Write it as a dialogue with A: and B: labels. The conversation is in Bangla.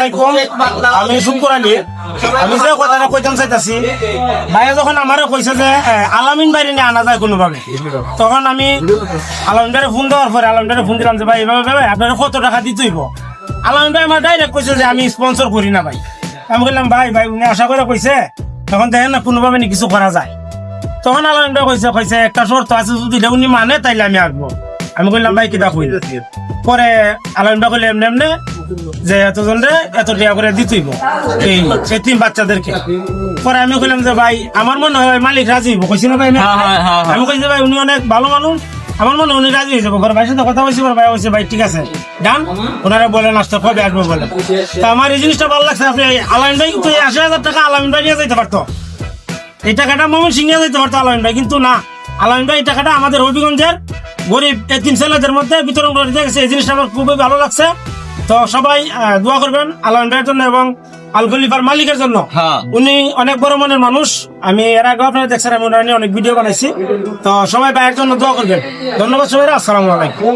A: আলাইকুম, আমি শুকুর আলী। আমি যে কথাটা কইতাম চাইতাছি, ভাইয়া যখন আমারে কইছে যে আলামিন বাইরে নিয়ে আনা যায় কোনোভাবে, তখন আমি আলামিন ভাইরে ফোন দেওয়ার পরে আলামিন ভাইরে ফোন দিলাম যে ভাই এভাবে ভাই আপনারা কত টাকা দিতে হইব। আলামিন ভাই আমার ডাইরেক্ট কইছে যে আমি স্পন্সর করি না ভাই। আমি বললাম ভাই ভাই উনি আশা করে কইছে, তখন দেখেন না কোনোভাবে নি কিছু করা যায়। তখন আলামিন ভাই কইছে একটা শর্ত আছে, যদি উনি মানে তাইলে আমি আসবো। আমি বললাম ভাই কিতা কই। পরে আলামিন ভাই কইলে এমনি এমনি যে এতজন রে এত টাকা করে দিতেইব এই তিন বাচ্চাদেরকে। পরে আমি কইলাম যে ভাই আমার মনে হয় মালিক রাজি হইব, কইছি না ভাই আমি কইছি ভাই উনি অনেক ভালো মানুষ, আমার মনে হয় উনি রাজি হয়ে যাবো। ভাইয়ের সাথে কথা বলছি, ভাই বলছে ভাই ঠিক আছে ডান, ওনারা বলেন আসতে কবে আসবো বলে। তা আমার এই জিনিসটা ভালো লাগছে। আপনি আলামিন ভাই কিন্তু 80,000 টাকা আলামিন ভাই নিয়ে যাইতে পারতো, এই টাকাটা মোহাম্মদ সিং নিয়ে যাইতে পারতো আলামিন ভাই, কিন্তু না, আলামিন ভাই এই টাকাটা আমাদের হবিগঞ্জের গরিব এতিম ছেলেদের মধ্যে বিতরণ করে দিয়ে গেছে। এই জিনিসটা আমার খুবই ভালো লাগছে। তো সবাই দোয়া করবেন আলামিন ভাইয়ের জন্য এবং আল খলিফার মালিকের জন্য। উনি অনেক বড় মনের মানুষ, আমি এর আগে আপনারা দেখছেন আমি ওনার নিয়ে অনেক ভিডিও বানাইছি। তো সবাই ভাইয়ের জন্য দোয়া করবেন। ধন্যবাদ সবাই, আসসালামু আলাইকুম।